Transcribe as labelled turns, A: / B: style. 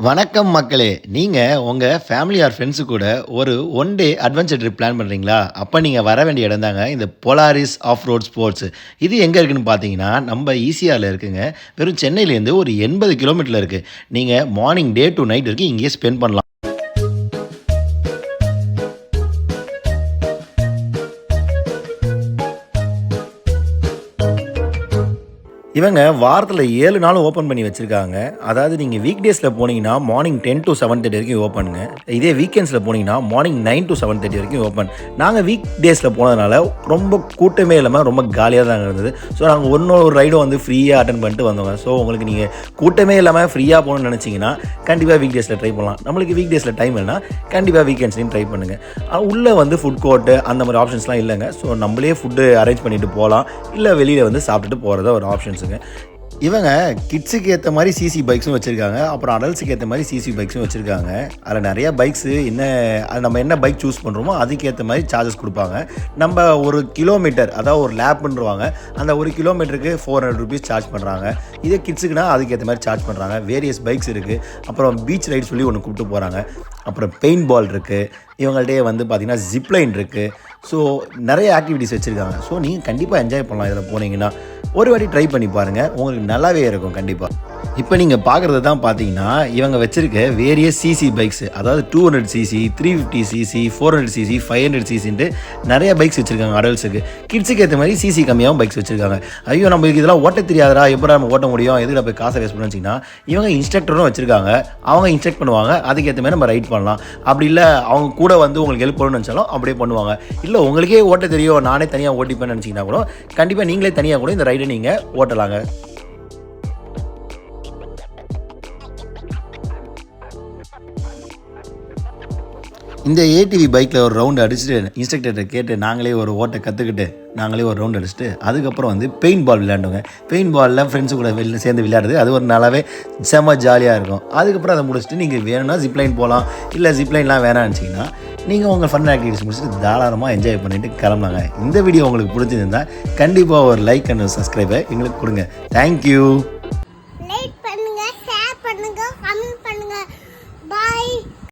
A: வணக்கம் மக்களே! நீங்க உங்க ஃபேமிலி ஆர் ஃபிரெண்ட்ஸ் கூட ஒரு one day adventure trip plan பண்றீங்களா? அப்ப நீங்க வர வேண்டிய இடம் தாங்க இந்த போலாரிஸ் ஆஃப் ரோட் ஸ்போர்ட்ஸ். இது எங்க இருக்குன்னு பார்த்தீங்கன்னா, நம்ம ஈசிஆர்ல இருக்குங்க. வெறும் சென்னையிலேருந்து ஒரு 80 கிலோமீட்டர்ல இருக்கு. நீங்க மார்னிங் டே டூ நைட் வரைக்கும் இங்கேயே ஸ்பெண்ட் பண்ணலாம். இவங்க வாரத்துல 7 நாளும் ஓப்பன் பண்ணி வச்சிருக்காங்க. அதாவது நீங்க வீக் டேஸ்ல போனீங்கன்னா, மார்னிங் 10 டூ 7:30 வரைக்கும் ஓப்பனுங்க. இதே வீக்கெண்ட்ஸ்ல போனீங்கன்னா, மார்னிங் 9 டூ 7:30 வரைக்கும் ஓப்பன். நாங்க வீக் டேஸ்ல போனதுனால ரொம்ப கூட்டமே இல்லாம ரொம்ப காலியா தாங்க இருந்தது. ஸோ நாங்க ஒரு ரைடும் வந்து ஃப்ரீயா அட்டெண்ட் பண்ணிட்டு வந்தோங்க. ஸோ உங்களுக்கு நீங்க கூட்டமே இல்லாம ஃப்ரீயா போகணும்னு நினைச்சீங்கன்னா, கண்டிப்பா வீக் டேஸ்ல ட்ரை பண்ணலாம். நம்மளுக்கு வீக் டேஸ்ல டைம் இல்லைன்னா, கண்டிப்பா வீக்கெண்ட்ஸ்லயும் ட்ரை பண்ணுங்க. உள்ள வந்து ஃபுட் கோர்ட் அந்த மாதிரி ஆப்ஷன்ஸ்லாம் இல்லைங்க. ஸோ நம்மளே ஃபுட்டு அரேஞ்ச் பண்ணிட்டு போகலாம். இல்லை வெளியில வந்து சாப்பிட்டுட்டு போகிறதா ஒரு ஆப்ஷன்ஸுங்க. இவங்க கிட்ஸுக்கு ஏற்ற மாதிரி சிசி பைக்ஸும் வச்சுருக்காங்க. அப்புறம் அடல்ட்ஸுக்கு ஏற்ற மாதிரி சிசி பைக்ஸும் வச்சுருக்காங்க. அதில் நிறையா பைக்ஸு அது நம்ம என்ன பைக் சூஸ் பண்ணுறோமோ அதுக்கேற்ற மாதிரி சார்ஜஸ் கொடுப்பாங்க. நம்ம ஒரு கிலோமீட்டர் அதாவது ஒரு லேப்புன்றவாங்க. அந்த ஒரு கிலோமீட்டருக்கு 400 ருபீஸ் சார்ஜ் பண்ணுறாங்க. இதே கிட்ஸுக்குனா அதுக்கேற்ற மாதிரி சார்ஜ் பண்ணுறாங்க. வேரியஸ் பைக்ஸ் இருக்குது. அப்புறம் பீச் ரைட் சொல்லி ஒன்று கூப்பிட்டு போகிறாங்க. அப்புறம் பெயிண்ட் பால் இருக்குது. இவங்கள்ட்டே வந்து பார்த்திங்கன்னா ஜிப்லைன் இருக்குது. ஸோ நிறைய ஆக்டிவிட்டீஸ் வச்சுருக்காங்க. ஸோ நீங்கள் கண்டிப்பாக என்ஜாய் பண்ணலாம் இதில் போனீங்கன்னா. ஒரு வாட்டி ட்ரை பண்ணி பாருங்கள், உங்களுக்கு நல்லாவே இருக்கும் கண்டிப்பாக. இப்போ நீங்கள் பார்க்குறது தான் பார்த்தீங்கன்னா இவங்க வச்சுருக்க வேரியஸ் சிசி பைக்ஸு, அதாவது 200 சிசி, 350 சிசி, 400 சிசி, 500 சிசின்ட்டு நிறைய பைக்ஸ் வச்சுருக்காங்க அடல்ட்ஸுக்கு. கிட்ஸுக்கு ஏற்ற மாதிரி சிசி கம்மியாகவும் பைக்ஸ் வச்சுருக்காங்க. ஐயோ நம்மளுக்கு இதெல்லாம் ஓட்ட தெரியாதரா, எப்படி நம்ம ஓட்ட முடியும், எதுக்கு போய் காசை வேஸ்ட் பண்ணு வச்சிங்கன்னா, இவங்க இன்ஸ்ட்ரக்டரும் வச்சுருக்காங்க. அவங்க இன்ஸ்ட்ரக்ட் பண்ணுவாங்க. அதுக்கேற்ற மாதிரி நம்ம ரைட் பண்ணலாம். அப்படி இல்லை அவங்க கூட வந்து உங்களுக்கு ஹெல்ப் பண்ணணும்னு நினச்சாலும் அப்படியே பண்ணுவாங்க. இல்லை உங்களுக்கே ஓட்ட தெரியும், நானே தனியாக ஓட்டிப்பேன்னு நினச்சிங்கன்னா கூட கண்டிப்பாக நீங்களே தனியாக கூட இந்த ரைடை நீங்கள் ஓட்டலாங்க. இந்த ஏடிவி பைக்கில் ஒரு ரவுண்டு அடிச்சுட்டு இன்ஸ்ட்ரக்டர்கிட்ட கேட்டு நாங்களே ஒரு ஓட்டை கற்றுக்கிட்டு நாங்களே ஒரு ரவுண்ட் அடிச்சுட்டு அதுக்கப்புறம் வந்து பெயிண்ட் பால் விளையாண்டுங்க. பெயிண்ட் பாலில் ஃப்ரெண்ட்ஸு கூட வெளில சேர்ந்து விளையாடுறது அது ஒரு நல்லாவே செம்ம ஜாலியாக இருக்கும். அதுக்கப்புறம் அதை முடிச்சுட்டு நீங்கள் வேணும்னா ஜிப்லைன் போகலாம். இல்லை ஜிப்லைன்லாம் வேணாம்னு நினச்சிங்கன்னா நீங்கள் உங்கள் ஃபன் ஆக்டிவிட்டிஸ் முடிச்சுட்டு தாராளமாக என்ஜாய் பண்ணிவிட்டு கிளம்புனாங்க. இந்த வீடியோ உங்களுக்கு பிடிச்சிருந்தால் கண்டிப்பாக ஒரு லைக் அண்ட் சப்ஸ்கிரைபை எங்களுக்கு கொடுங்க. தேங்க்யூ.